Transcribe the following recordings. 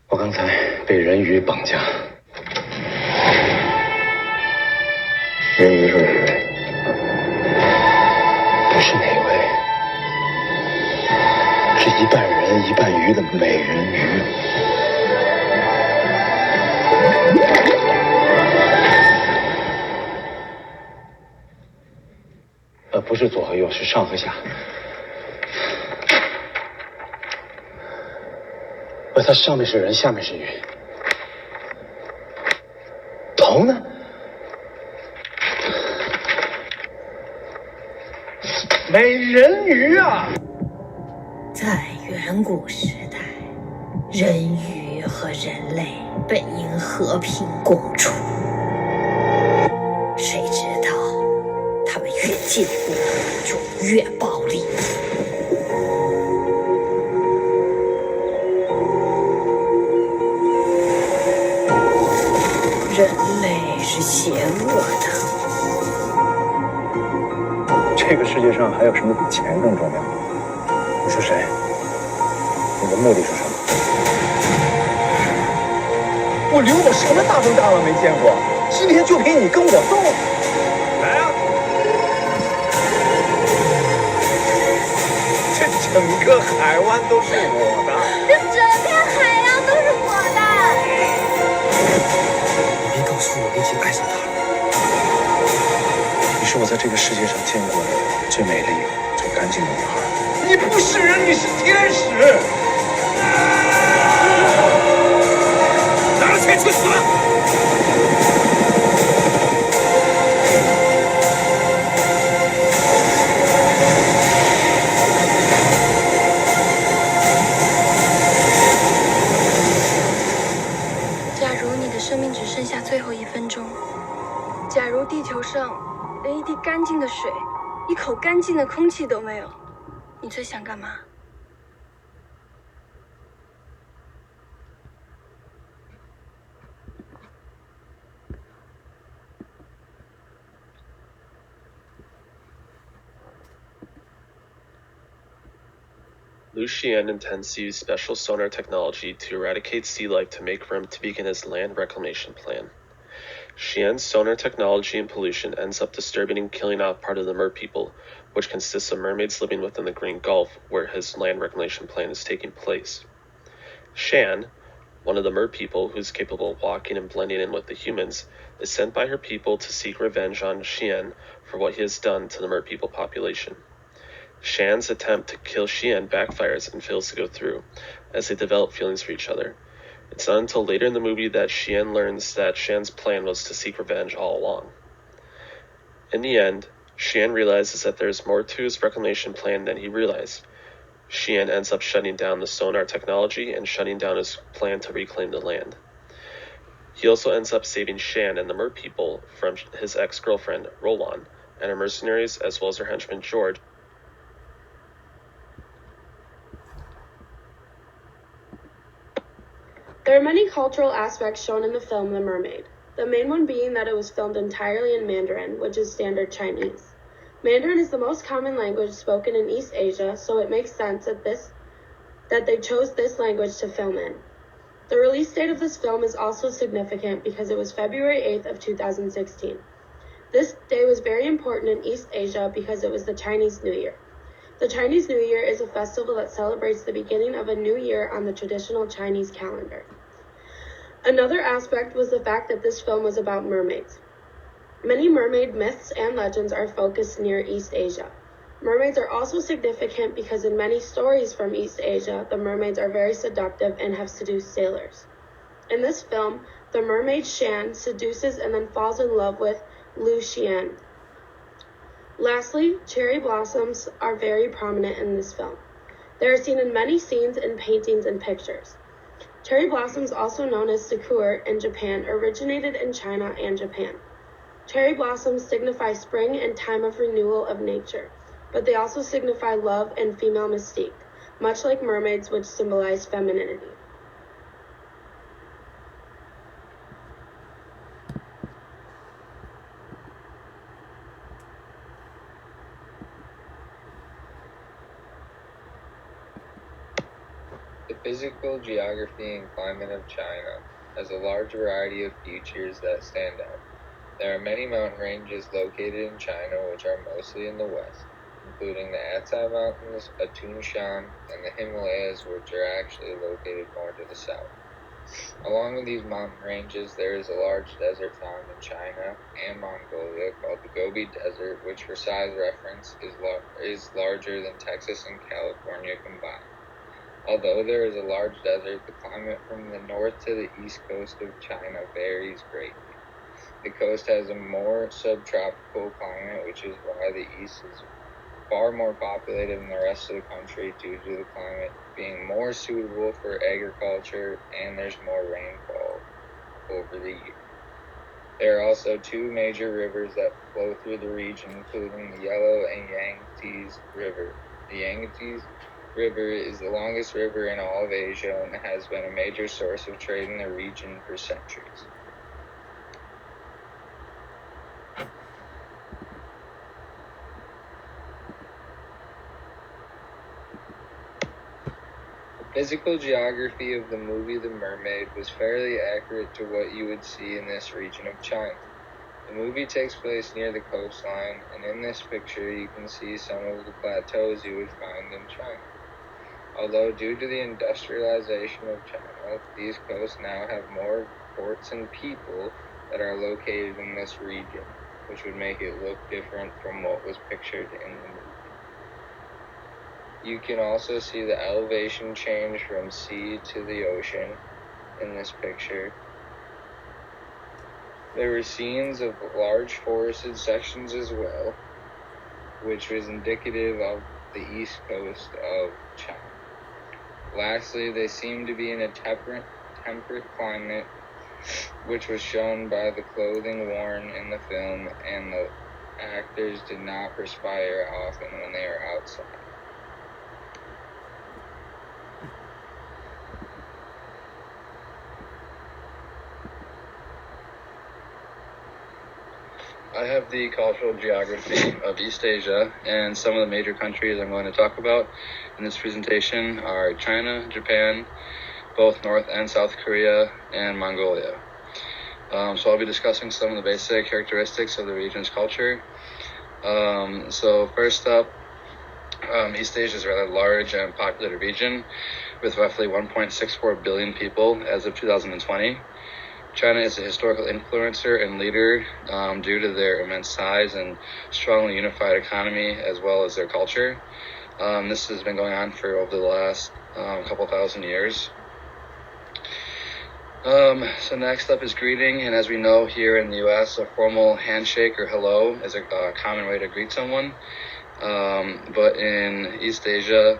我刚才被人鱼绑架。人鱼是哪位？不是哪位，是一半人一半鱼的美人鱼。不是左和右，是上和下。它上面是人，下面是鱼。头呢？美人鱼啊！在远古时代，人鱼和人类本应和平共处，谁知道他们越进步就越暴力。人类是邪恶的。这个世界上还有什么比钱更重要？你是谁？你的目的是什么？我刘某什么大风大浪没见过，今天就凭你跟我斗？来啊！这整个海湾都是我的，这整片海洋都是我的。你别告诉我你已经爱上他了。你是我在这个世界上见过的最美丽、最干净的女孩。你不是人，你是天使。拿着钱去死！假如你的生命只剩下最后1分钟，假如地球上连一滴干净的水、一口干净的空气都没有，你最想干嘛Liu Xian intends to use special sonar technology to eradicate sea life to make room to begin his land reclamation plan. Xian's sonar technology and pollution ends up disturbing and killing off part of the merpeople, which consists of mermaids living within the Green Gulf, where his land reclamation plan is taking place. Shan, one of the merpeople who's capable of walking and blending in with the humans, is sent by her people to seek revenge on Xian for what he has done to the merpeople population. Shan's attempt to kill Xian backfires and fails to go through, as they develop feelings for each other. It's not until later in the movie that Xian learns that Shan's plan was to seek revenge all along. In the end, Xian realizes that there's more to his reclamation plan than he realized. Xian ends up shutting down the sonar technology and shutting down his plan to reclaim the land. He also ends up saving Shan and the merpeople from his ex-girlfriend, Roland, and her mercenaries as well as her henchman, George. There are many cultural aspects shown in the film The Mermaid, the main one being that it was filmed entirely in Mandarin, which is standard Chinese. Mandarin is the most common language spoken in East Asia, so it makes sense that they chose this language to film in. The release date of this film is also significant because it was February 8th of 2016. This day was very important in East Asia because it was the Chinese New Year. The Chinese New Year is a festival that celebrates the beginning of a new year on the traditional Chinese calendar. Another aspect was the fact that this film was about mermaids. Many mermaid myths and legends are focused near East Asia. Mermaids are also significant because in many stories from East Asia, the mermaids are very seductive and have seduced sailors. In this film, the mermaid Shan seduces and then falls in love with Liu Xian. Lastly, cherry blossoms are very prominent in this film. They are seen in many scenes in paintings and pictures. Cherry blossoms, also known as sakura in Japan, originated in China and Japan. Cherry blossoms signify spring and time of renewal of nature, but they also signify love and female mystique, much like mermaids, which symbolize femininity. The physical geography and climate of China has a large variety of features that stand out. There are many mountain ranges located in China which are mostly in the west, including the Altai Mountains, Atunshan, and the Himalayas, which are actually located more to the south. Along with these mountain ranges, there is a large desert found in China and Mongolia called the Gobi Desert, which for size reference is larger than Texas and California combined. Although there is a large desert, the climate from the north to the east coast of China varies greatly. The coast has a more subtropical climate, which is why the east is far more populated than the rest of the country due to the climate being more suitable for agriculture and there's more rainfall over the year. There are also two major rivers that flow through the region, including the Yellow and Yangtze River. The Yangtze River is the longest river in all of Asia and has been a major source of trade in the region for centuries. The physical geography of the movie The Mermaid was fairly accurate to what you would see in this region of China. The movie takes place near the coastline, and in this picture you can see some of the plateaus you would find in China. Although due to the industrialization of China, these coasts now have more ports and people that are located in this region, which would make it look different from what was pictured in the movie. You can also see the elevation change from sea to the ocean in this picture. There were scenes of large forested sections as well, which was indicative of the east coast of China. Lastly, they seemed to be in a temperate climate, which was shown by the clothing worn in the film, and the actors did not perspire often when they are outside. I have the cultural geography of East Asia, and some of the major countries I'm going to talk about in this presentation are China, Japan, both North and South Korea, and Mongolia. So I'll be discussing some of the basic characteristics of the region's culture. So first up, East Asia is a rather large and populated region with roughly 1.64 billion people as of 2020. China is a historical influencer and leader due to their immense size and strongly unified economy, as well as their culture. This has been going on for over the last couple thousand years. So next up is greeting, and as we know here in the U.S., a formal handshake or hello is a common way to greet someone. But in East Asia,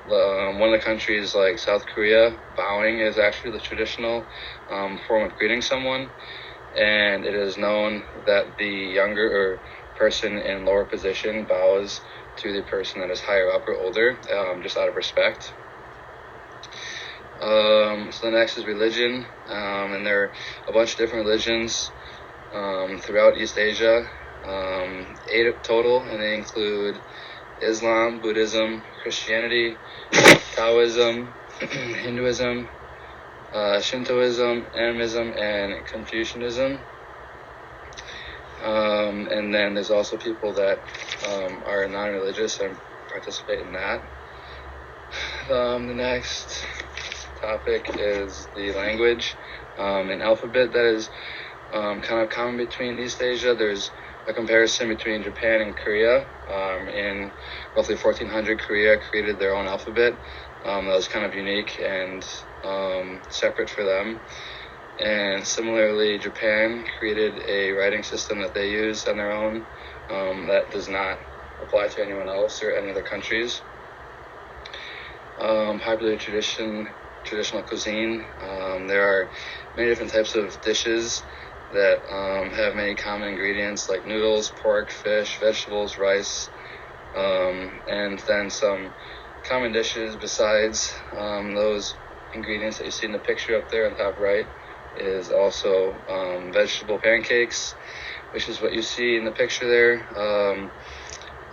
one of the countries like South Korea, bowing is actually the traditional form of greeting someone, and it is known that the younger or person in lower position bows to the person that is higher up or older, just out of respect. So the next is religion, and there are a bunch of different religions throughout East Asia, 8 total, and they include Islam, Buddhism, Christianity, Taoism, Hinduism, Shintoism, Animism, and Confucianism. And then there's also people that are non-religious and participate in that. The next topic is the language, an alphabet that is kind of common between East Asia. There's a comparison between Japan and Korea. In roughly 1400, Korea created their own alphabet that was kind of unique and separate for them. And similarly, Japan created a writing system that they use on their own that does not apply to anyone else or any other countries. Popular traditional cuisine. There are many different types of dishes that have many common ingredients like noodles, pork, fish, vegetables, rice, and then some common dishes besides those ingredients that you see in the picture up there on the top right is also vegetable pancakes, which is what you see in the picture there.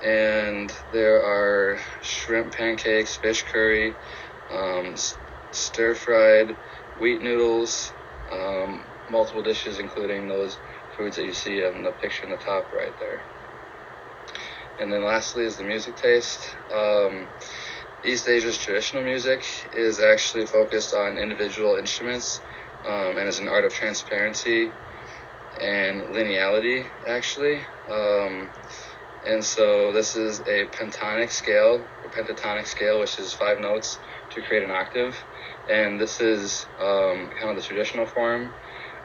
And there are shrimp pancakes, fish curry, stir-fried wheat noodles, multiple dishes including those foods that you see in the picture in the top right there. And then lastly is the music taste. East Asia's traditional music is actually focused on individual instruments and is an art of transparency and lineality, actually. And so this is a pentatonic scale, which is 5 notes to create an octave. And this is kind of the traditional form.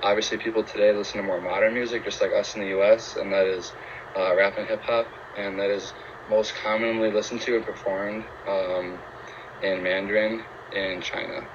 Obviously, people today listen to more modern music, just like us in the U.S., and that is rap and hip-hop, and that is most commonly listened to and performed in Mandarin in China.